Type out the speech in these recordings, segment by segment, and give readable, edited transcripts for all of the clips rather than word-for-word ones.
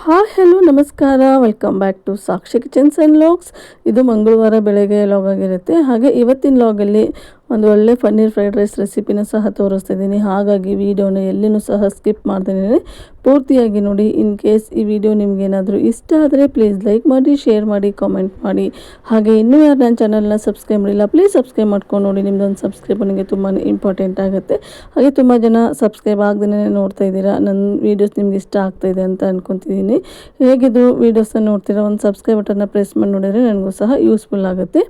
Hi hello ನಮಸ್ಕಾರ, welcome back to Sakshi kitchens and logs. ಇದು ಮಂಗಳವಾರ ಬೆಳಗ್ಗೆ ಲಾಗ್ ಆಗಿರುತ್ತೆ. ಹಾಗೆ ಇವತ್ತಿನ ಲಾಗಲ್ಲಿ ಒಂದು ಒಳ್ಳೆ ಪನ್ನೀರ್ ಫ್ರೈಡ್ ರೈಸ್ ರೆಸಿಪಿನ ಸಹ ತೋರಿಸ್ತಿದ್ದೀನಿ. ಹಾಗಾಗಿ ವಿಡಿಯೋನ ಎಲ್ಲಿನೂ ಸಹ ಸ್ಕಿಪ್ ಮಾಡ್ತೀನಿ, ಪೂರ್ತಿಯಾಗಿ ನೋಡಿ. ಇನ್ ಕೇಸ್ ಈ ವಿಡಿಯೋ ನಿಮಗೇನಾದರೂ ಇಷ್ಟ ಆದರೆ ಪ್ಲೀಸ್ ಲೈಕ್ ಮಾಡಿ, ಶೇರ್ ಮಾಡಿ, ಕಾಮೆಂಟ್ ಮಾಡಿ. ಹಾಗೆ ಇನ್ನೂ ಯಾರು ನನ್ನ ಚಾನಲ್ನ ಸಬ್ಸ್ಕ್ರೈಬ್ ಮಾಡಿಲ್ಲ ಪ್ಲೀಸ್ ಸಬ್ಸ್ಕ್ರೈಬ್ ಮಾಡ್ಕೊಂಡು ನೋಡಿ. ನಿಮ್ಮದೊಂದು ಸಬ್ಸ್ಕ್ರೈಬ್ ನನಗೆ ತುಂಬಾ ಇಂಪಾರ್ಟೆಂಟ್ ಆಗುತ್ತೆ. ಹಾಗೆ ತುಂಬ ಜನ ಸಬ್ಸ್ಕ್ರೈಬ್ ಆಗದೇ ನೋಡ್ತಾ ಇದ್ದೀರಾ. ನನ್ನ ವೀಡಿಯೋಸ್ ನಿಮ್ಗೆ ಇಷ್ಟ ಆಗ್ತಾಯಿದೆ ಅಂತ ಅಂದ್ಕೊತಿದ್ದೀನಿ. ಹೇಗಿದ್ರು ವೀಡಿಯೋಸನ್ನು ನೋಡ್ತೀರಾ, ಒಂದು ಸಬ್ಸ್ಕ್ರೈಬ್ ಬಟನ್ನ ಪ್ರೆಸ್ ಮಾಡಿ ನೋಡಿದರೆ ನನಗೂ ಸಹ ಯೂಸ್ಫುಲ್ ಆಗುತ್ತೆ.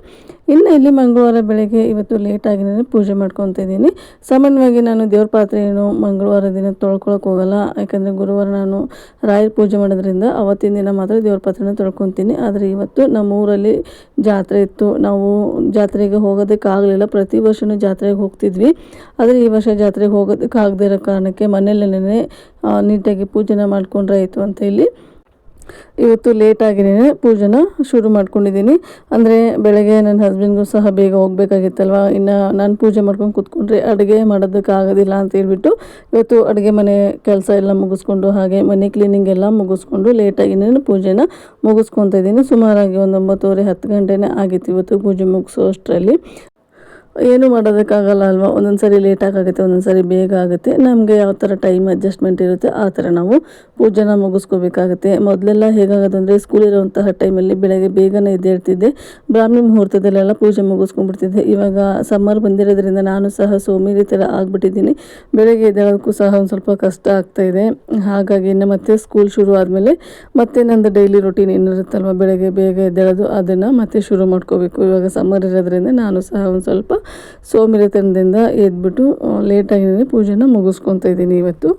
ಇನ್ನು ಇಲ್ಲಿ ಮಂಗಳವಾರ ಬೆಳಗ್ಗೆ ಇವತ್ತು ಲೇಟಾಗಿ ನಾನು ಪೂಜೆ ಮಾಡ್ಕೊತಾ ಇದ್ದೀನಿ. ಸಾಮಾನ್ಯವಾಗಿ ನಾನು ದೇವ್ರ ಪಾತ್ರೆ ಏನು ಮಂಗಳವಾರ ದಿನ ತೊಳ್ಕೊಳಕ್ಕೆ ಹೋಗಲ್ಲ. ಯಾಕಂದರೆ ಗುರುವಾರ ನಾನು ರಾಯರ ಪೂಜೆ ಮಾಡೋದ್ರಿಂದ ಅವತ್ತಿನ ದಿನ ಮಾತ್ರ ದೇವ್ರ ಪಾತ್ರೆನ ತೊಳ್ಕೊತೀನಿ. ಆದರೆ ಇವತ್ತು ನಮ್ಮ ಊರಲ್ಲಿ ಜಾತ್ರೆ ಇತ್ತು. ನಾವು ಜಾತ್ರೆಗೆ ಹೋಗೋದಕ್ಕಾಗಲಿಲ್ಲ. ಪ್ರತಿ ವರ್ಷವೂ ಜಾತ್ರೆಗೆ ಹೋಗ್ತಿದ್ವಿ. ಆದರೆ ಈ ವರ್ಷ ಜಾತ್ರೆಗೆ ಹೋಗೋದಕ್ಕಾಗದೇ ಇರೋ ಕಾರಣಕ್ಕೆ ಮನೆಯಲ್ಲೇ ನೀಟಾಗಿ ಪೂಜೆನ ಮಾಡ್ಕೊಂಡ್ರೆ ಆಯಿತು ಅಂತ ಇಲ್ಲಿ ಇವತ್ತು ಲೇಟಾಗಿಯೇ ಪೂಜೆನ ಶುರು ಮಾಡ್ಕೊಂಡಿದ್ದೀನಿ. ಅಂದರೆ ಬೆಳಗ್ಗೆ ನನ್ನ ಹಸ್ಬೆಂಡ್ಗೂ ಸಹ ಬೇಗ ಹೋಗಬೇಕಾಗಿತ್ತಲ್ವ. ಇನ್ನು ನಾನು ಪೂಜೆ ಮಾಡ್ಕೊಂಡು ಕೂತ್ಕೊಂಡ್ರೆ ಅಡುಗೆ ಮಾಡೋದಕ್ಕಾಗೋದಿಲ್ಲ ಅಂತ ಹೇಳ್ಬಿಟ್ಟು ಇವತ್ತು ಅಡುಗೆ ಮನೆ ಕೆಲಸ ಎಲ್ಲ ಮುಗಿಸ್ಕೊಂಡು ಹಾಗೆ ಮನೆ ಕ್ಲೀನಿಂಗ್ ಎಲ್ಲ ಮುಗಿಸ್ಕೊಂಡು ಲೇಟಾಗಿಯೇ ಪೂಜೆನ ಮುಗಿಸ್ಕೊತಾ ಇದ್ದೀನಿ. ಸುಮಾರಾಗಿ ಒಂದು 9:30 10 ಗಂಟೆನೇ ಆಗಿತ್ತು ಇವತ್ತು ಪೂಜೆ ಮುಗಿಸೋ ಅಷ್ಟರಲ್ಲಿ. ಏನು ಮಾಡೋದಕ್ಕಾಗಲ್ಲ ಅಲ್ವಾ, ಒಂದೊಂದು ಸಾರಿ ಲೇಟಾಗುತ್ತೆ, ಒಂದೊಂದು ಸಾರಿ ಬೇಗ ಆಗುತ್ತೆ. ನಮಗೆ ಯಾವ ಥರ ಟೈಮ್ ಅಡ್ಜಸ್ಟ್ಮೆಂಟ್ ಇರುತ್ತೆ ಆ ಥರ ನಾವು ಪೂಜೆನ ಮುಗಿಸ್ಕೋಬೇಕಾಗುತ್ತೆ. ಮೊದಲೆಲ್ಲ ಹೇಗಾಗೋದಂದರೆ ಸ್ಕೂಲ್ ಇರೋವಂತಹ ಟೈಮಲ್ಲಿ ಬೆಳಗ್ಗೆ ಬೇಗನೆ ಎದ್ದೇಳ್ತಿದ್ದೆ, ಬ್ರಾಹ್ಮಿ ಮುಹೂರ್ತದಲ್ಲೆಲ್ಲ ಪೂಜೆ ಮುಗಿಸ್ಕೊಂಡ್ಬಿಡ್ತಿದ್ದೆ. ಇವಾಗ ಸಮ್ಮರ್ ಬಂದಿರೋದ್ರಿಂದ ನಾನು ಸಹ ಸೋಮೇರಿ ಥರ ಆಗಿಬಿಟ್ಟಿದ್ದೀನಿ. ಬೆಳಗ್ಗೆ ಎದ್ದೇಳೋದಕ್ಕೂ ಸಹ ಒಂದು ಸ್ವಲ್ಪ ಕಷ್ಟ ಆಗ್ತಾಯಿದೆ. ಹಾಗಾಗಿ ಇನ್ನು ಮತ್ತೆ ಸ್ಕೂಲ್ ಶುರು ಆದಮೇಲೆ ಮತ್ತೆ ನಂದು ಡೈಲಿ ರೊಟೀನ್ ಏನಿರುತ್ತಲ್ವ, ಬೆಳಗ್ಗೆ ಬೇಗ ಎದ್ದೇಳೋದು, ಅದನ್ನು ಮತ್ತೆ ಶುರು ಮಾಡ್ಕೋಬೇಕು. ಇವಾಗ ಸಮ್ಮರ್ ಇರೋದ್ರಿಂದ ನಾನು ಸಹ ಒಂದು ಸ್ವಲ್ಪ ಸೋಮೇರಿತನದಿಂದ ಎದ್ಬಿಟ್ಟು ಲೇಟಾಗಿ ಪೂಜೆನ ಮುಗಿಸ್ಕೊತಾ ಇದ್ದೀನಿ ಇವತ್ತು.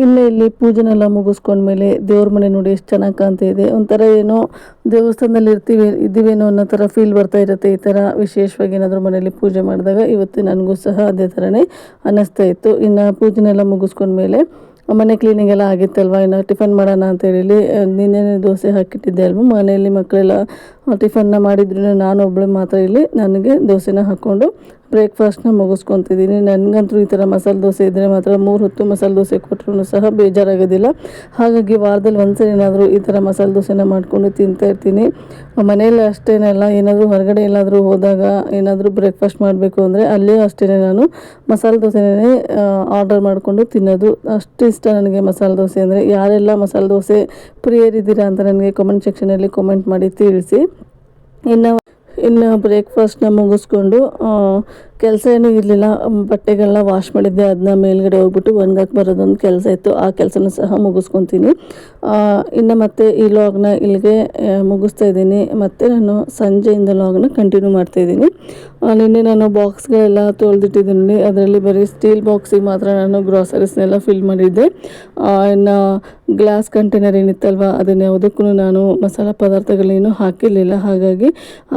ಇನ್ನು ಇಲ್ಲಿ ಪೂಜೆನೆಲ್ಲ ಮುಗಿಸ್ಕೊಂಡ್ಮೇಲೆ ದೇವ್ರ ಮನೆ ನೋಡಿ ಎಷ್ಟು ಚೆನ್ನಾಗಿ ಕಾಣ್ತಾ ಇದೆ. ಒಂಥರ ಏನೋ ದೇವಸ್ಥಾನದಲ್ಲಿ ಇದ್ದೀವೇನೋ ಅನ್ನೋ ಥರ ಫೀಲ್ ಬರ್ತಾ ಇರುತ್ತೆ. ಈ ಥರ ವಿಶೇಷವಾಗಿ ಏನಾದರೂ ಮನೇಲಿ ಪೂಜೆ ಮಾಡಿದಾಗ ಇವತ್ತು ನನಗೂ ಸಹ ಅದೇ ಥರನೇ ಅನ್ನಿಸ್ತಾ ಇತ್ತು. ಇನ್ನು ಪೂಜೆನೆಲ್ಲ ಮುಗಿಸ್ಕೊಂಡ್ಮೇಲೆ ಮನೆ ಕ್ಲೀನಿಂಗ್ ಎಲ್ಲ ಆಗಿತ್ತಲ್ವ, ಇನ್ನು ಟಿಫನ್ ಮಾಡೋಣ ಅಂತೇಳಿ ನಿನ್ನೆನೇ ದೋಸೆ ಹಾಕಿಟ್ಟಿದ್ದೆ ಅಲ್ವ. ಮನೆಯಲ್ಲಿ ಮಕ್ಕಳೆಲ್ಲ ಟಿಫನ್ನ ಮಾಡಿದ್ರು, ನಾನು ಒಬ್ಬಳು ಮಾತ್ರ ಇಲ್ಲಿ ನನಗೆ ದೋಸೆನ ಹಾಕ್ಕೊಂಡು ಬ್ರೇಕ್ಫಾಸ್ಟ್ನ ಮುಗಿಸ್ಕೊತಿದ್ದೀನಿ. ನನಗಂತೂ ಈ ಥರ ಮಸಾಲೆ ದೋಸೆ ಇದ್ದರೆ ಮಾತ್ರ 3 ಹೊತ್ತು ಮಸಾಲೆ ದೋಸೆ ಕೊಟ್ಟರು ಸಹ ಬೇಜಾರಾಗೋದಿಲ್ಲ. ಹಾಗಾಗಿ ವಾರದಲ್ಲಿ ಒಂದ್ಸರಿ ಏನಾದರೂ ಈ ಥರ ಮಸಾಲೆ ದೋಸೆನ ಮಾಡಿಕೊಂಡು ತಿಂತಾಯಿರ್ತೀನಿ. ಮನೆಯಲ್ಲಿ ಅಷ್ಟೇನಲ್ಲ, ಏನಾದರೂ ಹೊರಗಡೆ ಎಲ್ಲಾದರೂ ಹೋದಾಗ ಏನಾದರೂ ಬ್ರೇಕ್ಫಾಸ್ಟ್ ಮಾಡಬೇಕು ಅಂದರೆ ಅಲ್ಲೇ ಅಷ್ಟೇ ನಾನು ಮಸಾಲೆ ದೋಸೆನೇ ಆರ್ಡರ್ ಮಾಡಿಕೊಂಡು ತಿನ್ನೋದು. ಅಷ್ಟು ಇಷ್ಟ ನನಗೆ ಮಸಾಲೆ ದೋಸೆ ಅಂದರೆ. ಯಾರೆಲ್ಲ ಮಸಾಲೆ ದೋಸೆ ಪ್ರಿಯರಿದ್ದೀರಾ ಅಂತ ನನಗೆ ಕಮೆಂಟ್ ಸೆಕ್ಷನಲ್ಲಿ ಕಮೆಂಟ್ ಮಾಡಿ ತಿಳಿಸಿ. ಇನ್ನು ಬ್ರೇಕ್ಫಾಸ್ಟ್ನ ಮುಗಿಸ್ಕೊಂಡು ಕೆಲಸ ಏನೂ ಇರಲಿಲ್ಲ. ಬಟ್ಟೆಗಳನ್ನ ವಾಶ್ ಮಾಡಿದ್ದೆ, ಅದನ್ನ ಮೇಲ್ಗಡೆ ಹೋಗ್ಬಿಟ್ಟು ಒಣಗಕ್ಕೆ ಬರೋದೊಂದು ಕೆಲಸ ಇತ್ತು. ಆ ಕೆಲಸನೂ ಸಹ ಮುಗಿಸ್ಕೊತೀನಿ. ಇನ್ನು ಮತ್ತೆ ಈ ಲಾಗ್ನ ಇಲ್ಲಿಗೆ ಮುಗಿಸ್ತಾ ಇದ್ದೀನಿ. ಮತ್ತು ನಾನು ಸಂಜೆಯಿಂದ ಲಾಗ್ನ ಕಂಟಿನ್ಯೂ ಮಾಡ್ತಾಯಿದ್ದೀನಿ. ನಿನ್ನೆ ನಾನು ಬಾಕ್ಸ್ಗಳೆಲ್ಲ ತೊಳೆದಿಟ್ಟಿದ್ದೀನಿ. ಅದರಲ್ಲಿ ಬರೀ ಸ್ಟೀಲ್ ಬಾಕ್ಸಿಗೆ ಮಾತ್ರ ನಾನು ಗ್ರಾಸರೀಸ್ನೆಲ್ಲ ಫಿಲ್ ಮಾಡಿದ್ದೆ. ಇನ್ನು ಗ್ಲಾಸ್ ಕಂಟೈನರ್ ಏನಿತ್ತಲ್ವ ಅದನ್ನು ಯಾವುದಕ್ಕೂ ನಾನು ಮಸಾಲ ಪದಾರ್ಥಗಳೇನು ಹಾಕಿರಲಿಲ್ಲ. ಹಾಗಾಗಿ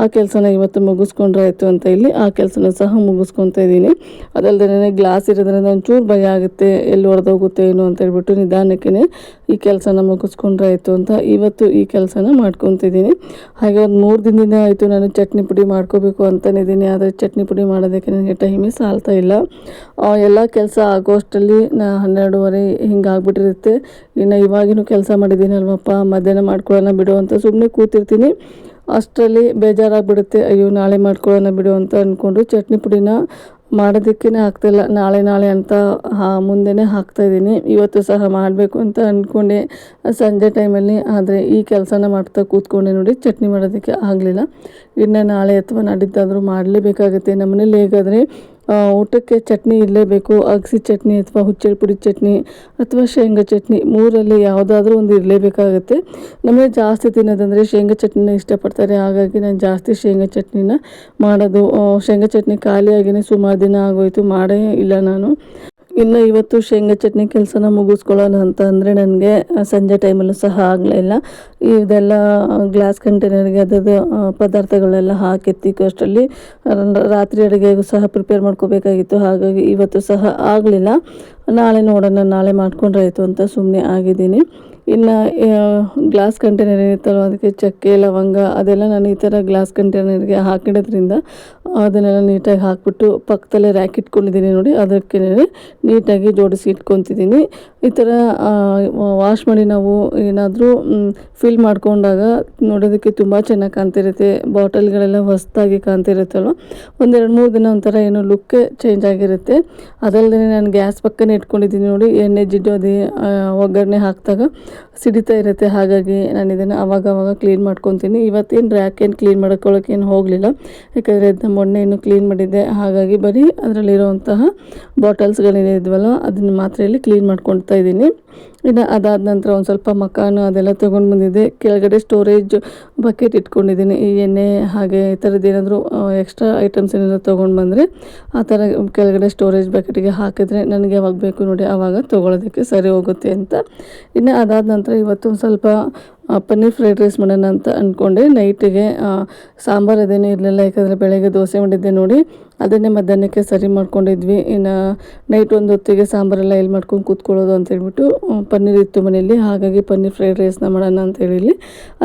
ಆ ಕೆಲಸನ ಇವತ್ತು ಮುಗಿಸ್ಕೊಂಡ್ರೆ ಆಯಿತು ಅಂತ ಇಲ್ಲಿ ಆ ಕೆಲಸನ ಸಹ ಮುಗಿಸ್ಕೊತಾ ಇದ್ದೀನಿ. ಅದಲ್ಲದೆ ಗ್ಲಾಸ್ ಇರೋದ್ರಿಂದ ಒಂಚೂರು ಭಯ ಆಗುತ್ತೆ, ಎಲ್ಲಿ ಹೊಡೆದೋಗುತ್ತೆ ಏನು ಅಂತ ಹೇಳ್ಬಿಟ್ಟು ನಿಧಾನಕ್ಕೆ ಈ ಕೆಲಸನ ಮುಗಿಸ್ಕೊಂಡ್ರೆ ಆಯಿತು ಅಂತ ಇವತ್ತು ಈ ಕೆಲಸನ ಮಾಡ್ಕೊತಿದ್ದೀನಿ. ಹಾಗೆ ಒಂದು 3 ದಿನದಿಂದ ಆಯಿತು ನಾನು ಚಟ್ನಿ ಪುಡಿ ಮಾಡ್ಕೋಬೇಕು ಅಂತನಿದ್ದೀನಿ. ಆದರೆ ಚಟ್ನಿ ಪುಡಿ ಮಾಡೋದಕ್ಕೆ ನನಗೆ ಟೈಮೇ ಸಾಲ್ತಾ ಇಲ್ಲ. ಎಲ್ಲ ಕೆಲಸ ಆಗೋಷ್ಟರಲ್ಲಿ 12:30 ಹಿಂಗಾಗ್ಬಿಟ್ಟಿರುತ್ತೆ. ಇನ್ನು ಇವಾಗಿನೂ ಕೆಲಸ ಮಾಡಿದ್ದೀನಲ್ವಪ್ಪ, ಮಧ್ಯಾಹ್ನ ಮಾಡ್ಕೊಳ್ಳೋಣ ಬಿಡು ಅಂತ ಸುಮ್ಮನೆ ಕೂತಿರ್ತೀನಿ. ಅಷ್ಟರಲ್ಲಿ ಬೇಜಾರಾಗಿಬಿಡುತ್ತೆ. ಅಯ್ಯೋ ನಾಳೆ ಮಾಡ್ಕೊಳ್ಳೋಣ ಬಿಡು ಅಂತ ಅಂದ್ಕೊಂಡು ಚಟ್ನಿ ಪುಡಿನ ಮಾಡೋದಕ್ಕೇ ಆಗ್ತಾಯಿಲ್ಲ. ನಾಳೆ ಅಂತ ಮುಂದೆನೇ ಹಾಕ್ತಾಯಿದ್ದೀನಿ. ಇವತ್ತು ಸಹ ಮಾಡಬೇಕು ಅಂತ ಅಂದ್ಕೊಂಡೆ ಸಂಜೆ ಟೈಮಲ್ಲಿ. ಆದರೆ ಈ ಕೆಲಸನ ಮಾಡ್ತಾ ಕೂತ್ಕೊಂಡೆ ನೋಡಿ, ಚಟ್ನಿ ಮಾಡೋದಕ್ಕೆ ಆಗಲಿಲ್ಲ. ಇನ್ನು ನಾಳೆ ಅಥವಾ ನಾಡಿದ್ದಾದರೂ ಮಾಡಲೇಬೇಕಾಗುತ್ತೆ. ನಮ್ಮನೇಲಿ ಹೇಗಾದರೆ ಊಟಕ್ಕೆ ಚಟ್ನಿ ಇರಲೇಬೇಕು. ಅಗಸಿ ಚಟ್ನಿ ಅಥವಾ ಹುಚ್ಚೆಳ್ಳು ಪುಡಿ ಚಟ್ನಿ ಅಥವಾ ಶೇಂಗಾ ಚಟ್ನಿ 3ರಲ್ಲಿ ಯಾವುದಾದ್ರೂ ಒಂದು ಇರಲೇಬೇಕಾಗುತ್ತೆ. ನಮಗೆ ಜಾಸ್ತಿ ತಿನ್ನೋದಂದರೆ ಶೇಂಗಾ ಚಟ್ನಿನ ಇಷ್ಟಪಡ್ತಾರೆ. ಹಾಗಾಗಿ ನಾನು ಜಾಸ್ತಿ ಶೇಂಗಾ ಚಟ್ನಿನ ಮಾಡೋದು. ಶೇಂಗಾ ಚಟ್ನಿ ಖಾಲಿಯಾಗಿಯೇ ಸುಮಾರು ದಿನ ಆಗೋಯಿತು, ಮಾಡೇ ಇಲ್ಲ ನಾನು. ಇನ್ನು ಇವತ್ತು ಶೇಂಗಾ ಚಟ್ನಿ ಕೆಲಸನ ಮುಗಿಸ್ಕೊಳ್ಳೋಣ ಅಂತ ಅಂದರೆ ನನಗೆ ಸಂಜೆ ಟೈಮಲ್ಲೂ ಸಹ ಆಗಲಿಲ್ಲ. ಇದೆಲ್ಲ ಗ್ಲಾಸ್ ಕಂಟೈನರ್ಗೆ ಅದದು ಪದಾರ್ಥಗಳೆಲ್ಲ ಹಾಕಿ ಎತ್ತಿಕ್ಕಷ್ಟರಲ್ಲಿ ರಾತ್ರಿ ಅಡುಗೆಗೂ ಸಹ ಪ್ರಿಪೇರ್ ಮಾಡ್ಕೋಬೇಕಾಗಿತ್ತು. ಹಾಗಾಗಿ ಇವತ್ತು ಸಹ ಆಗಲಿಲ್ಲ. ನಾಳೆ ನೋಡೋಣ, ನಾಳೆ ಮಾಡ್ಕೊಂಡ್ರೆ ಆಯಿತು ಅಂತ ಸುಮ್ಮನೆ ಆಗಿದ್ದೀನಿ. ಇನ್ನು ಗ್ಲಾಸ್ ಕಂಟೈನರ್ ಏನಿತ್ತಲ್ವ ಅದಕ್ಕೆ ಚಕ್ಕೆ ಲವಂಗ ಅದೆಲ್ಲ ನಾನು ಈ ಥರ ಗ್ಲಾಸ್ ಕಂಟೈನರ್ಗೆ ಹಾಕಿಡೋದ್ರಿಂದ ಅದನ್ನೆಲ್ಲ ನೀಟಾಗಿ ಹಾಕಿಬಿಟ್ಟು ಪಕ್ಕದಲ್ಲೇ ರ್ಯಾಕ್ ಇಟ್ಕೊಂಡಿದ್ದೀನಿ ನೋಡಿ, ಅದಕ್ಕೆ ನೀಟಾಗಿ ಜೋಡಿಸಿ ಇಟ್ಕೊತಿದ್ದೀನಿ. ಈ ಥರ ವಾಶ್ ಮಾಡಿ ನಾವು ಏನಾದರೂ ಫಿಲ್ ಮಾಡ್ಕೊಂಡಾಗ ನೋಡೋದಕ್ಕೆ ತುಂಬ ಚೆನ್ನಾಗಿ ಕಾಣ್ತಿರುತ್ತೆ. ಬಾಟಲ್ಗಳೆಲ್ಲ ಹೊಸದಾಗಿ ಕಾಣ್ತಿರುತ್ತಲ್ವ, 1-2-3 ದಿನ ಒಂಥರ ಏನೋ ಲುಕ್ಕೇ ಚೇಂಜ್ ಆಗಿರುತ್ತೆ. ಅದಲ್ಲದೆ ನಾನು ಗ್ಯಾಸ್ ಪಕ್ಕನೇ ಇಟ್ಕೊಂಡಿದ್ದೀನಿ ನೋಡಿ, ಎಣ್ಣೆ ಜಿಡ್ಡು ಅದೇ ಒಗ್ಗರಣೆ ಹಾಕಿದಾಗ ಸಿಡಿತಾ ಇರುತ್ತೆ. ಹಾಗಾಗಿ ನಾನು ಇದನ್ನು ಆವಾಗವಾಗ ಕ್ಲೀನ್ ಮಾಡ್ಕೊತೀನಿ. ಇವತ್ತೇನು ರ್ಯಾಕ್ ಏನು ಕ್ಲೀನ್ ಮಾಡ್ಕೊಳ್ಳೋಕ್ಕೇನು ಹೋಗಲಿಲ್ಲ, ಯಾಕಂದರೆ ಅದನ್ನ ಮೊನ್ನೆ ಇನ್ನೂ ಕ್ಲೀನ್ ಮಾಡಿದ್ದೆ. ಹಾಗಾಗಿ ಬರೀ ಅದರಲ್ಲಿರೋವಂತಹ ಬಾಟಲ್ಸ್ಗಳೇನಿದ್ವಲ್ಲ ಅದನ್ನು ಮಾತ್ರ ಇಲ್ಲಿ ಕ್ಲೀನ್ ಮಾಡ್ಕೊಳ್ತಾ ಇದ್ದೀನಿ. ಇನ್ನು ಅದಾದ ನಂತರ ಒಂದು ಸ್ವಲ್ಪ ಮಕಾನು ಅದೆಲ್ಲ ತೊಗೊಂಡು ಬಂದಿದ್ದೆ. ಕೆಳಗಡೆ ಸ್ಟೋರೇಜ್ ಬಕೆಟ್ ಇಟ್ಕೊಂಡಿದ್ದೀನಿ. ಈ ಎಣ್ಣೆ ಹಾಗೆ ಈ ಥರದ್ದು ಏನಾದರೂ ಎಕ್ಸ್ಟ್ರಾ ಐಟಮ್ಸ್ ಏನಾದರೂ ತೊಗೊಂಡು ಬಂದರೆ ಆ ಥರ ಕೆಳಗಡೆ ಸ್ಟೋರೇಜ್ ಬಕೆಟಿಗೆ ಹಾಕಿದ್ರೆ ನನಗೆ ಯಾವಾಗ ಬೇಕು ನೋಡಿ ಆವಾಗ ತೊಗೊಳೋದಕ್ಕೆ ಸರಿ ಹೋಗುತ್ತೆ ಅಂತ. ಇನ್ನು ಅದಾದ ನಂತರ ಇವತ್ತು ಒಂದು ಸ್ವಲ್ಪ ಪನ್ನೀರ್ ಫ್ರೈಡ್ ರೈಸ್ ಮಾಡೋಣ ಅಂತ ಅಂದ್ಕೊಂಡೆ. ನೈಟಿಗೆ ಸಾಂಬಾರು ಅದೇನೂ ಇರಲಿಲ್ಲ, ಯಾಕಂದರೆ ಬೆಳಗ್ಗೆ ದೋಸೆ ಮಾಡಿದ್ದೆ ನೋಡಿ, ಅದನ್ನೇ ಮಧ್ಯಾಹ್ನಕ್ಕೆ ಸರಿ ಮಾಡ್ಕೊಂಡಿದ್ವಿ. ಇನ್ನು ನೈಟ್ ಒಂದು ಹೊತ್ತಿಗೆ ಸಾಂಬಾರೆಲ್ಲ ಎಲ್ಲಿ ಮಾಡ್ಕೊಂಡು ಕೂತ್ಕೊಳ್ಳೋದು ಅಂತೇಳ್ಬಿಟ್ಟು ಪನ್ನೀರ್ ಇತ್ತು ಮನೆಯಲ್ಲಿ. ಹಾಗಾಗಿ ಪನ್ನೀರ್ ಫ್ರೈಡ್ ರೈಸ್ನ ಮಾಡೋಣ ಅಂತೇಳಿ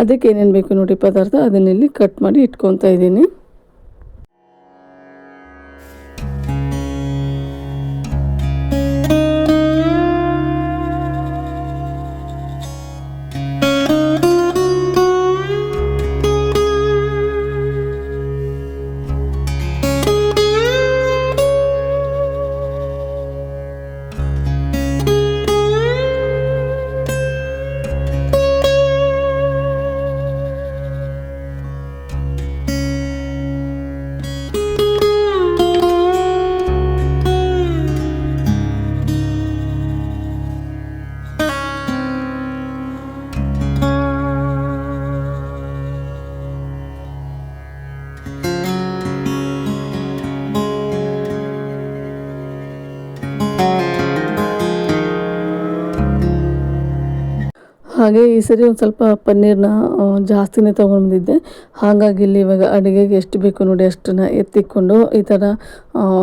ಅದಕ್ಕೆ ಏನೇನು ಬೇಕು ನೋಡಿ ಪದಾರ್ಥ ಅದನ್ನೆಲ್ಲಿ ಕಟ್ ಮಾಡಿ ಇಟ್ಕೊತಾ ಇದ್ದೀನಿ. ಹಾಗೆ ಈ ಸರಿ ಒಂದು ಸ್ವಲ್ಪ ಪನ್ನೀರನ್ನ ಜಾಸ್ತಿನೇ ತೊಗೊಂಡ್ಬಂದಿದ್ದೆ. ಹಾಗಾಗಿ ಇಲ್ಲಿ ಇವಾಗ ಅಡುಗೆಗೆ ಎಷ್ಟು ಬೇಕು ನೋಡಿ ಅಷ್ಟನ್ನು ಎತ್ತಿಕ್ಕೊಂಡು ಈ ಥರ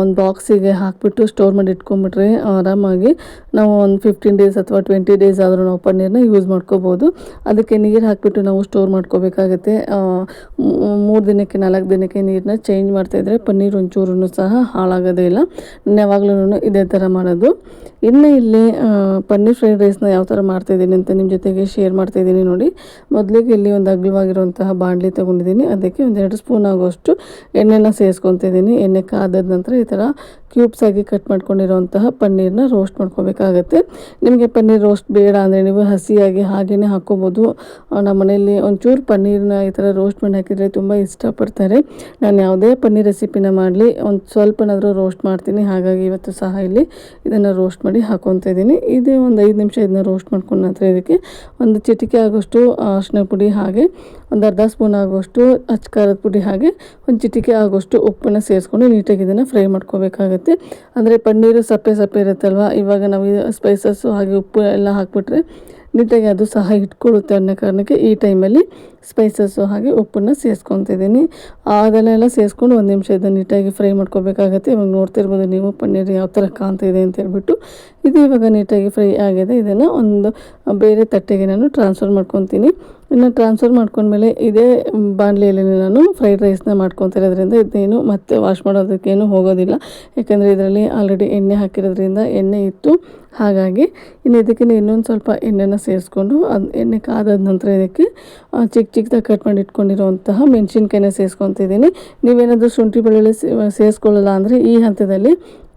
ಒಂದು ಬಾಕ್ಸಿಗೆ ಹಾಕಿಬಿಟ್ಟು ಸ್ಟೋರ್ ಮಾಡಿ ಇಟ್ಕೊಂಡ್ಬಿಟ್ರೆ ಆರಾಮಾಗಿ ನಾವು ಒಂದು 15 ಡೇಸ್ ಅಥವಾ 20 ಡೇಸ್ ಆದರೂ ನಾವು ಪನ್ನೀರನ್ನ ಯೂಸ್ ಮಾಡ್ಕೋಬೋದು. ಅದಕ್ಕೆ ನೀರು ಹಾಕಿಬಿಟ್ಟು ನಾವು ಸ್ಟೋರ್ ಮಾಡ್ಕೋಬೇಕಾಗತ್ತೆ. 3 ದಿನಕ್ಕೆ 4 ದಿನಕ್ಕೆ ನೀರನ್ನ ಚೇಂಜ್ ಮಾಡ್ತಾಯಿದ್ರೆ ಪನ್ನೀರ್ ಒಂಚೂರು ಸಹ ಹಾಳಾಗೋದೇ ಇಲ್ಲ. ನಾನು ಯಾವಾಗಲೂ ಇದೇ ಥರ ಮಾಡೋದು. ಇನ್ನು ಇಲ್ಲಿ ಪನ್ನೀರ್ ಫ್ರೈಡ್ ರೈಸ್ನ ಯಾವ ಥರ ಮಾಡ್ತಾಯಿದ್ದೀನಿ ಅಂತ ನಿಮ್ಮ ಜೊತೆಗೆ ಶೇರ್ ಮಾಡ್ತಾಯಿದ್ದೀನಿ ನೋಡಿ. ಮೊದಲಿಗೆ ಇಲ್ಲಿ ಒಂದು ಅಗಲವಾಗಿರುವಂತಹ ಬಾಣಲಿ ತೊಗೊಂಡಿದ್ದೀನಿ. ಅದಕ್ಕೆ ಒಂದು 2 ಸ್ಪೂನ್ ಆಗೋಷ್ಟು ಎಣ್ಣೆನ ಸೇರಿಸ್ಕೊತಿದ್ದೀನಿ. ಎಣ್ಣೆ ಕಾದಾದ ನಂತರ ಈ ಥರ ಕ್ಯೂಬ್ಸ್ ಆಗಿ ಕಟ್ ಮಾಡ್ಕೊಂಡಿರೋಂತಹ ಪನ್ನೀರನ್ನ ರೋಸ್ಟ್ ಮಾಡ್ಕೋಬೇಕಾಗತ್ತೆ. ನಿಮಗೆ ಪನ್ನೀರ್ ರೋಸ್ಟ್ ಬೇಡ ಅಂದರೆ ನೀವು ಹಸಿಯಾಗಿ ಹಾಗೆಯೇ ಹಾಕ್ಕೋಬೋದು. ನಮ್ಮ ಮನೆಯಲ್ಲಿ ಒಂಚೂರು ಪನ್ನೀರನ್ನ ಈ ಥರ ರೋಸ್ಟ್ ಮಾಡಿ ಹಾಕಿದರೆ ತುಂಬ ಇಷ್ಟಪಡ್ತಾರೆ. ನಾನು ಯಾವುದೇ ಪನ್ನೀರ್ ರೆಸಿಪಿನ ಮಾಡಲಿ ಒಂದು ಸ್ವಲ್ಪನಾದರೂ ರೋಸ್ಟ್ ಮಾಡ್ತೀನಿ. ಹಾಗಾಗಿ ಇವತ್ತು ಸಹ ಇಲ್ಲಿ ಇದನ್ನು ರೋಸ್ಟ್ ಮಾಡಿ ಹಾಕ್ಕೊತಾ ಇದ್ದೀನಿ. ಇದೇ ಒಂದು 5 ನಿಮಿಷ ಇದನ್ನ ರೋಸ್ಟ್ ಮಾಡ್ಕೊಂಡ ನಂತರ ಇದಕ್ಕೆ ಒಂದು ಚಿಟಿಕೆ ಆಗೋಷ್ಟು ಅರಿಶಿನ ಪುಡಿ, ಹಾಗೆ ಒಂದು ಅರ್ಧ ಸ್ಪೂನ್ ಆಗೋಷ್ಟು ಅಚ್ಚ ಖಾರದ ಪುಡಿ, ಹಾಗೆ ಒಂದು ಚಿಟಿಕೆ ಆಗೋಷ್ಟು ಉಪ್ಪನ್ನು ಸೇರಿಸ್ಕೊಂಡು ನೀಟಾಗಿ ಇದನ್ನು ಫ್ರೈ ಮಾಡ್ಕೋಬೇಕಾಗತ್ತೆ. ಅಂದರೆ ಪನ್ನೀರು ಸಪ್ಪೆ ಸಪ್ಪೆ ಇರುತ್ತಲ್ವ, ಇವಾಗ ನಾವು ಸ್ಪೈಸಸ್ಸು ಹಾಗೆ ಉಪ್ಪು ಎಲ್ಲ ಹಾಕಿಬಿಟ್ರೆ ನೀಟಾಗಿ ಅದು ಸಹ ಇಟ್ಕೊಳ್ಳುತ್ತೆ ಅನ್ನೋ ಕಾರಣಕ್ಕೆ ಈ ಟೈಮಲ್ಲಿ ಸ್ಪೈಸಸ್ಸು ಹಾಗೆ ಉಪ್ಪನ್ನು ಸೇರಿಸ್ಕೊತಿದ್ದೀನಿ. ಅದನ್ನೆಲ್ಲ ಸೇರಿಸ್ಕೊಂಡು 1 ನಿಮಿಷ ಇದನ್ನು ನೀಟಾಗಿ ಫ್ರೈ ಮಾಡ್ಕೋಬೇಕಾಗತ್ತೆ. ಇವಾಗ ನೋಡ್ತಿರ್ಬೋದು ನೀವು ಪನ್ನೀರ್ ಯಾವ ಥರ ಕಾಣ್ತಾಯಿದೆ ಅಂತ ಹೇಳ್ಬಿಟ್ಟು. ಇದು ಇವಾಗ ನೀಟಾಗಿ ಫ್ರೈ ಆಗಿದೆ. ಇದನ್ನು ಒಂದು ಬೇರೆ ತಟ್ಟೆಗೆ ನಾನು ಟ್ರಾನ್ಸ್ಫರ್ ಮಾಡ್ಕೊತೀನಿ. ಇನ್ನು ಟ್ರಾನ್ಸ್ಫರ್ ಮಾಡ್ಕೊಂಡ್ಮೇಲೆ ಇದೇ ಬಾಣಲೆಯಲ್ಲಿ ನಾನು ಫ್ರೈಡ್ ರೈಸ್ನ ಮಾಡ್ಕೊತಿರೋದ್ರಿಂದ ಇದನ್ನೇನು ಮತ್ತೆ ವಾಶ್ ಮಾಡೋದಕ್ಕೇನು ಹೋಗೋದಿಲ್ಲ. ಯಾಕಂದರೆ ಇದರಲ್ಲಿ ಆಲ್ರೆಡಿ ಎಣ್ಣೆ ಹಾಕಿರೋದ್ರಿಂದ ಎಣ್ಣೆ ಇತ್ತು. ಹಾಗಾಗಿ ಇನ್ನು ಇದಕ್ಕೆ ಇನ್ನೊಂದು ಸ್ವಲ್ಪ ಎಣ್ಣೆನ ಸೇರಿಸ್ಕೊಂಡು ಎಣ್ಣೆ ಕಾದಾದ ನಂತರ ಇದಕ್ಕೆ ಚಿಕ್ಕದಾಗಿ ಕಟ್ ಮಾಡಿ ಇಟ್ಕೊಂಡಿರುವಂತಹ ಮೆಣಸಿನ್ಕಾಯಿನ ಸೇರಿಸ್ಕೊತಿದ್ದೀನಿ. ನೀವೇನಾದರೂ ಶುಂಠಿ ಬೆಳ್ಳುಳ್ಳಿ ಸೇರಿಸ್ಕೊಳ್ಳಲ್ಲ ಅಂದರೆ ಈ ಹಂತದಲ್ಲಿ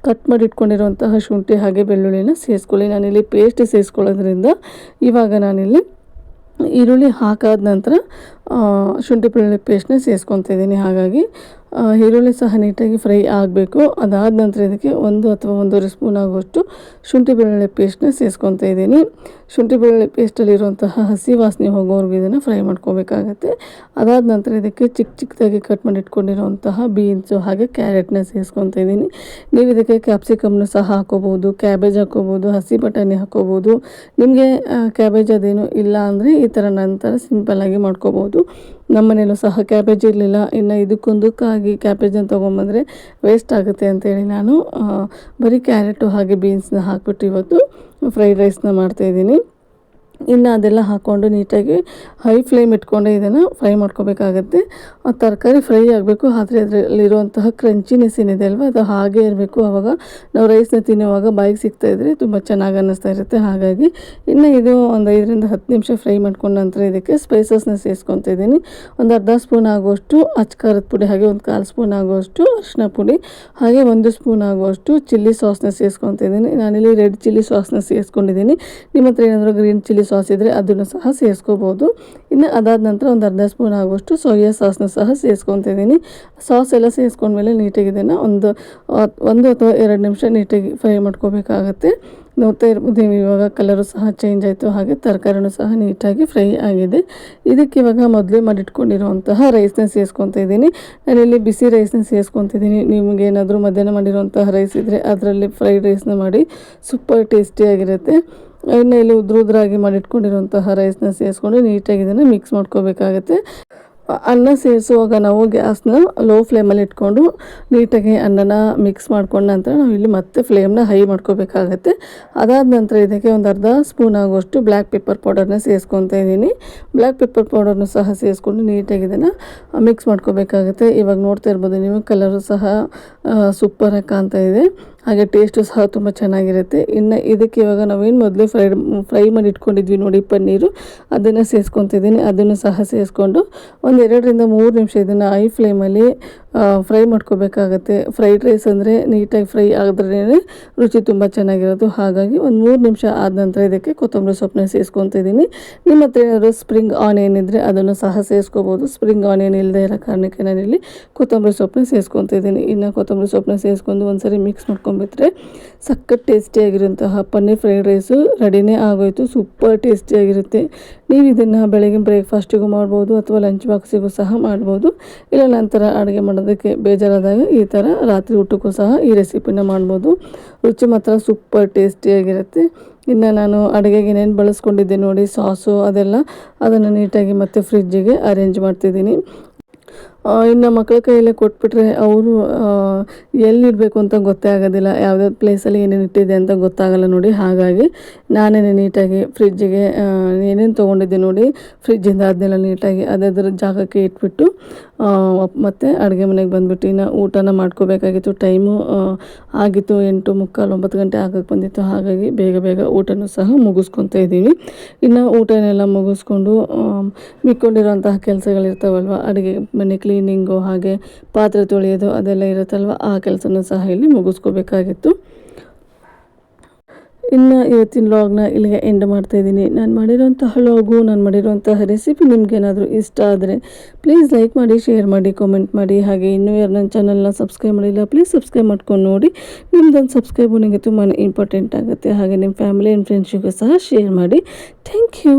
ಕಟ್ ಮಾಡಿ ಇಟ್ಕೊಂಡಿರುವಂತಹ ಶುಂಠಿ ಹಾಗೆ ಬೆಳ್ಳುಳ್ಳಿನ ಸೇರಿಸ್ಕೊಳ್ಳಿ. ನಾನಿಲ್ಲಿ ಪೇಸ್ಟ್ ಸೇರಿಸ್ಕೊಳ್ಳೋದ್ರಿಂದ ಇವಾಗ ನಾನಿಲ್ಲಿ ಈರುಳ್ಳಿ ಹಾಕಾದ ನಂತರ ಶುಂಠಿ ಬೆಳ್ಳುಳ್ಳಿ ಪೇಸ್ಟ್ನ ಸೇರಿಸ್ಕೊತಿದ್ದೀನಿ. ಹಾಗಾಗಿ ಈರುಳ್ಳಿ ಸಹ ನೀಟಾಗಿ ಫ್ರೈ ಆಗಬೇಕು. ಅದಾದ ನಂತರ ಇದಕ್ಕೆ 1 ಅಥವಾ 1.5 ಸ್ಪೂನ್ ಆಗುವಷ್ಟು ಶುಂಠಿ ಬೆಳ್ಳುಳ್ಳಿ ಪೇಸ್ಟ್ನ ಸೇರಿಸ್ಕೊತಾ ಇದ್ದೀನಿ. ಶುಂಠಿ ಬೆಳ್ಳುಳ್ಳಿ ಪೇಸ್ಟಲ್ಲಿರುವಂತಹ ಹಸಿ ವಾಸನೆ ಹೋಗೋವರೆಗೂ ಇದನ್ನು ಫ್ರೈ ಮಾಡ್ಕೋಬೇಕಾಗತ್ತೆ. ಅದಾದ ನಂತರ ಇದಕ್ಕೆ ಚಿಕ್ಕದಾಗಿ ಕಟ್ ಮಾಡಿ ಇಟ್ಕೊಂಡಿರುವಂತಹ ಬೀನ್ಸು ಹಾಗೆ ಕ್ಯಾರೆಟ್ನ ಸೇರಿಸ್ಕೊತಾ ಇದ್ದೀನಿ. ನೀವು ಇದಕ್ಕೆ ಕ್ಯಾಪ್ಸಿಕಮ್ನ ಸಹ ಹಾಕೋಬೋದು, ಕ್ಯಾಬೇಜ್ ಹಾಕೋಬೋದು, ಹಸಿ ಬಟಾಣಿ ಹಾಕೋಬೋದು. ನಿಮಗೆ ಕ್ಯಾಬೇಜ್ ಅದೇನು ಇಲ್ಲ ಅಂದರೆ ಈ ಥರ ನಂತರ ಸಿಂಪಲ್ಲಾಗಿ ಮಾಡ್ಕೋಬೋದು. ನಮ್ಮ ಮನೇಲೂ ಸಹ ಕ್ಯಾಬೇಜ್ ಇರಲಿಲ್ಲ. ಇನ್ನು ಇದಕ್ಕೊಂದಕ್ಕಾಗಿ ಕ್ಯಾಬೇಜನ್ನು ತೊಗೊಂಬಂದರೆ ವೇಸ್ಟ್ ಆಗುತ್ತೆ ಅಂತೇಳಿ ನಾನು ಬರೀ ಕ್ಯಾರೆಟು ಹಾಗೆ ಬೀನ್ಸ್ನ ಹಾಕ್ಬಿಟ್ಟು ಇವತ್ತು ಫ್ರೈಡ್ ರೈಸ್ನ ಮಾಡ್ತಾಯಿದ್ದೀನಿ. ಇನ್ನು ಅದೆಲ್ಲ ಹಾಕ್ಕೊಂಡು ನೀಟಾಗಿ ಹೈ ಫ್ಲೇಮ್ ಇಟ್ಕೊಂಡು ಇದನ್ನು ಫ್ರೈ ಮಾಡ್ಕೋಬೇಕಾಗತ್ತೆ. ಆ ತರಕಾರಿ ಫ್ರೈ ಆಗಬೇಕು, ಆದರೆ ಅದರಲ್ಲಿರುವಂತಹ ಕ್ರಂಚಿನೆಸ್ ಏನಿದೆ ಅಲ್ವ ಅದು ಹಾಗೇ ಇರಬೇಕು. ಆವಾಗ ನಾವು ರೈಸ್ನ ತಿನ್ನುವಾಗ ಬಾಯಿಗೆ ಸಿಗ್ತಾಯಿದ್ರೆ ತುಂಬ ಚೆನ್ನಾಗಿ ಅನ್ನಿಸ್ತಾ ಇರುತ್ತೆ. ಹಾಗಾಗಿ ಇನ್ನು ಇದು ಒಂದು 5ರಿಂದ 10 ನಿಮಿಷ ಫ್ರೈ ಮಾಡ್ಕೊಂಡ ನಂತರ ಇದಕ್ಕೆ ಸ್ಪೈಸಸ್ನ ಸೇರಿಸ್ಕೊತಾ ಇದ್ದೀನಿ. ಒಂದು ಅರ್ಧ ಸ್ಪೂನ್ ಆಗುವಷ್ಟು ಅಚ್ಚ ಖಾರದ ಪುಡಿ, ಹಾಗೆ ಒಂದು 1/4 ಸ್ಪೂನ್ ಆಗುವಷ್ಟು ಅರಿಶಿನ ಪುಡಿ, ಹಾಗೆ 1 ಸ್ಪೂನ್ ಆಗುವಷ್ಟು ಚಿಲ್ಲಿ ಸಾಸ್ನ ಸೇರಿಸ್ಕೊತಾ ಇದ್ದೀನಿ. ನಾನಿಲ್ಲಿ ರೆಡ್ ಚಿಲ್ಲಿ ಸಾಸ್ನ ಸೇರಿಸ್ಕೊಂಡಿದ್ದೀನಿ. ನಿಮ್ಮ ಹತ್ರ ಏನಾದರೂ ಗ್ರೀನ್ ಚಿಲ್ಲಿ ಸಾಸ್ ಇದ್ದರೆ ಅದನ್ನು ಸಹ ಸೇರಿಸ್ಕೋಬೋದು. ಇನ್ನು ಅದಾದ ನಂತರ ಒಂದು ಅರ್ಧ ಸ್ಪೂನ್ ಆಗುವಷ್ಟು ಸೋಯಾ ಸಾಸ್ನ ಸಹ ಸೇರಿಸ್ಕೊತಿದ್ದೀನಿ. ಸಾಸ್ ಎಲ್ಲ ಸೇರಿಸ್ಕೊಂಡ್ಮೇಲೆ ನೀಟಾಗಿ ಇದನ್ನು ಒಂದು ಅಥವಾ 2 ನಿಮಿಷ ನೀಟಾಗಿ ಫ್ರೈ ಮಾಡ್ಕೋಬೇಕಾಗತ್ತೆ. ನೋಡ್ತಾ ಇರ್ಬೋದು ಇವಾಗ ಕಲರು ಸಹ ಚೇಂಜ್ ಆಯಿತು, ಹಾಗೆ ತರಕಾರಿನೂ ಸಹ ನೀಟಾಗಿ ಫ್ರೈ ಆಗಿದೆ. ಇದಕ್ಕೆ ಇವಾಗ ಮೊದಲೇ ಮಾಡಿಟ್ಕೊಂಡಿರುವಂತಹ ರೈಸ್ನ ಸೇರಿಸ್ಕೊತಾ ಇದ್ದೀನಿ. ನಾನಿಲ್ಲಿ ಬಿಸಿ ರೈಸ್ನ ಸೇರಿಸ್ಕೊತಿದ್ದೀನಿ. ನಿಮಗೆ ಏನಾದರೂ ಮಧ್ಯಾಹ್ನ ಮಾಡಿರುವಂತಹ ರೈಸ್ ಇದ್ದರೆ ಅದರಲ್ಲಿ ಫ್ರೈಡ್ ರೈಸ್ನ ಮಾಡಿ ಸೂಪರ್ ಟೇಸ್ಟಿಯಾಗಿರುತ್ತೆ. ಎಣ್ಣೆಯಲ್ಲಿ ಉದ್ರಾಗಿ ಮಾಡಿಟ್ಕೊಂಡಿರುವಂತಹ ರೈಸ್ನ ಸೇರಿಸ್ಕೊಂಡು ನೀಟಾಗಿ ಇದನ್ನು ಮಿಕ್ಸ್ ಮಾಡ್ಕೋಬೇಕಾಗತ್ತೆ. ಅನ್ನ ಸೇರಿಸುವಾಗ ನಾವು ಗ್ಯಾಸ್ನ ಲೋ ಫ್ಲೇಮಲ್ಲಿ ಇಟ್ಕೊಂಡು ನೀಟಾಗಿ ಅನ್ನನ ಮಿಕ್ಸ್ ಮಾಡ್ಕೊಂಡ ನಂತರ ನಾವು ಇಲ್ಲಿ ಮತ್ತೆ ಫ್ಲೇಮ್ನ ಹೈ ಮಾಡ್ಕೋಬೇಕಾಗತ್ತೆ. ಅದಾದ ನಂತರ ಇದಕ್ಕೆ ಒಂದು ಅರ್ಧ ಸ್ಪೂನ್ ಆಗುವಷ್ಟು ಬ್ಲ್ಯಾಕ್ ಪೆಪ್ಪರ್ ಪೌಡರ್ನ ಸೇರಿಸ್ಕೊತಾ ಇದ್ದೀನಿ. ಬ್ಲ್ಯಾಕ್ ಪೆಪ್ಪರ್ ಪೌಡರ್ನ ಸಹ ಸೇರಿಸ್ಕೊಂಡು ನೀಟಾಗಿ ಇದನ್ನು ಮಿಕ್ಸ್ ಮಾಡ್ಕೋಬೇಕಾಗತ್ತೆ. ಇವಾಗ ನೋಡ್ತಾ ಇರ್ಬೋದು ನೀವು ಕಲರು ಸಹ ಸೂಪರಾಗಿ ಕಾಣ್ತಾ ಇದೆ, ಹಾಗೆ ಟೇಸ್ಟು ಸಹ ತುಂಬ ಚೆನ್ನಾಗಿರುತ್ತೆ. ಇನ್ನು ಇದಕ್ಕೆ ಇವಾಗ ನಾವೇನು ಮೊದಲೇ ಫ್ರೈ ಮಾಡಿ ಇಟ್ಕೊಂಡಿದ್ವಿ ನೋಡಿ ಪನ್ನೀರು, ಅದನ್ನು ಸೇರಿಸ್ಕೊತಿದ್ದೀನಿ. ಅದನ್ನು ಸಹ ಸೇರಿಸ್ಕೊಂಡು ಒಂದು 2ರಿಂದ 3 ನಿಮಿಷ ಇದನ್ನು ಹೈ ಫ್ಲೇಮಲ್ಲಿ ಫ್ರೈ ಮಾಡ್ಕೋಬೇಕಾಗತ್ತೆ. ಫ್ರೈಡ್ ರೈಸ್ ಅಂದರೆ ನೀಟಾಗಿ ಫ್ರೈ ಆದ್ರೇ ರುಚಿ ತುಂಬ ಚೆನ್ನಾಗಿರೋದು. ಹಾಗಾಗಿ ಒಂದು 3 ನಿಮಿಷ ಆದ ನಂತರ ಇದಕ್ಕೆ ಕೊತ್ತಂಬರಿ ಸೊಪ್ಪನ್ನ ಸೇರಿಸ್ಕೊತಿದ್ದೀನಿ. ನಿಮ್ಮ ಹತ್ರ ಏನಾದರೂ ಸ್ಪ್ರಿಂಗ್ ಆನಿಯನ್ ಇದ್ದರೆ ಅದನ್ನು ಸಹ ಸೇರಿಸ್ಕೋಬೋದು. ಸ್ಪ್ರಿಂಗ್ ಆನಿಯನ್ ಇಲ್ಲದೆ ಇರೋ ಕಾರಣಕ್ಕೆ ನಾನಿಲ್ಲಿ ಕೊತ್ತಂಬರಿ ಸೊಪ್ಪನ್ನ ಸೇರಿಸ್ಕೊತಿದ್ದೀನಿ. ಇನ್ನು ಕೊತ್ತಂಬರಿ ಸೊಪ್ಪನ್ನ ಸೇರಿಸ್ಕೊಂಡು ಒಂದ್ಸರಿ ಮಿಕ್ಸ್ ಮಾಡ್ಕೊಂಡ್ಬಿಟ್ರೆ ಸಖತ್ ಟೇಸ್ಟಿಯಾಗಿರುವಂತಹ ಪನ್ನೀರ್ ಫ್ರೈಡ್ ರೈಸು ರೆಡಿನೇ ಆಗೋಯಿತು. ಸೂಪರ್ ಟೇಸ್ಟಿಯಾಗಿರುತ್ತೆ. ನೀವು ಇದನ್ನು ಬೆಳಗ್ಗೆ ಬ್ರೇಕ್ಫಾಸ್ಟಿಗೂ ಮಾಡ್ಬೋದು ಅಥವಾ ಲಂಚ್ ಬಾಕ್ಸಿಗೂ ಸಹ ಮಾಡ್ಬೋದು. ಇಲ್ಲ ನಂತರ ಅಡುಗೆ ಮಾಡೋದಕ್ಕೆ ಬೇಜಾರಾದಾಗ ಈ ಥರ ರಾತ್ರಿ ಊಟಕ್ಕೂ ಸಹ ಈ ರೆಸಿಪಿನ ಮಾಡ್ಬೋದು. ರುಚಿ ಮಾತ್ರ ಸೂಪರ್ ಟೇಸ್ಟಿಯಾಗಿರುತ್ತೆ. ಇನ್ನು ನಾನು ಅಡುಗೆಗೆ ಏನೇನು ಬಳಸ್ಕೊಂಡಿದ್ದೆ ನೋಡಿ ಸಾಸು ಅದೆಲ್ಲ ಅದನ್ನು ನೀಟಾಗಿ ಮತ್ತೆ ಫ್ರಿಜ್ಜಿಗೆ ಅರೇಂಜ್ ಮಾಡ್ತಿದ್ದೀನಿ. ಇನ್ನು ಮಕ್ಕಳ ಕೈಯಲ್ಲೇ ಕೊಟ್ಬಿಟ್ರೆ ಅವರು ಎಲ್ಲಿಡಬೇಕು ಅಂತ ಗೊತ್ತೇ ಆಗೋದಿಲ್ಲ, ಯಾವುದ್ಯಾವ್ದು ಪ್ಲೇಸಲ್ಲಿ ಏನೇನು ಇಟ್ಟಿದೆ ಅಂತ ಗೊತ್ತಾಗಲ್ಲ ನೋಡಿ. ಹಾಗಾಗಿ ನಾನೇ ನೀಟಾಗಿ ಫ್ರಿಜ್ಜಿಗೆ ಏನೇನು ತೊಗೊಂಡಿದ್ದೆ ನೋಡಿ ಫ್ರಿಜ್ಜಿಂದ ಅದನ್ನೆಲ್ಲ ನೀಟಾಗಿ ಅದರ ಜಾಗಕ್ಕೆ ಇಟ್ಬಿಟ್ಟು ಮತ್ತು ಅಡುಗೆ ಮನೆಗೆ ಬಂದುಬಿಟ್ಟು ಇನ್ನು ಊಟನ ಮಾಡ್ಕೋಬೇಕಾಗಿತ್ತು. ಟೈಮು ಆಗಿತ್ತು 8:45 9 ಗಂಟೆ ಆಗಕ್ಕೆ ಬಂದಿತ್ತು. ಹಾಗಾಗಿ ಬೇಗ ಬೇಗ ಊಟನೂ ಸಹ ಮುಗಿಸ್ಕೊತಾ ಇದ್ದೀವಿ. ಇನ್ನು ಊಟನೆಲ್ಲ ಮುಗಿಸ್ಕೊಂಡು ಮಿಕ್ಕೊಂಡಿರೋಂತಹ ಕೆಲಸಗಳಿರ್ತಾವಲ್ವ, ಅಡುಗೆ ಮನೆ ಕ್ಲೀನಿಂಗು ಹಾಗೆ ಪಾತ್ರೆ ತೊಳೆಯೋದು ಅದೆಲ್ಲ ಇರುತ್ತಲ್ವ, ಆ ಕೆಲಸನೂ ಸಹ ಇಲ್ಲಿ ಮುಗಿಸ್ಕೋಬೇಕಾಗಿತ್ತು. ಇನ್ನು ಇವತ್ತಿನ ವ್ಲಾಗ್ನ ಇಲ್ಲಿಗೆ ಎಂಡ್ ಮಾಡ್ತಾಯಿದ್ದೀನಿ. ನಾನು ಮಾಡಿರೋಂತಹ ವ್ಲಾಗು, ನಾನು ಮಾಡಿರೋಂತಹ ರೆಸಿಪಿ ನಿಮಗೇನಾದರೂ ಇಷ್ಟ ಆದರೆ ಪ್ಲೀಸ್ ಲೈಕ್ ಮಾಡಿ, ಶೇರ್ ಮಾಡಿ, ಕಾಮೆಂಟ್ ಮಾಡಿ. ಹಾಗೆ ಇನ್ನೂ ಯಾರು ನನ್ನ ಚಾನಲ್ನ ಸಬ್ಸ್ಕ್ರೈಬ್ ಮಾಡಿಲ್ಲ ಪ್ಲೀಸ್ ಸಬ್ಸ್ಕ್ರೈಬ್ ಮಾಡ್ಕೊಂಡು ನೋಡಿ. ನಿಮ್ದೊಂದು ಸಬ್ಸ್ಕ್ರೈಬ್ ನನಗೆ ತುಂಬಾ ಇಂಪಾರ್ಟೆಂಟ್ ಆಗುತ್ತೆ. ಹಾಗೆ ನಿಮ್ಮ ಫ್ಯಾಮಿಲಿ ಆ್ಯಂಡ್ ಫ್ರೆಂಡ್ಸಿಗೂ ಸಹ ಶೇರ್ ಮಾಡಿ. Thank you.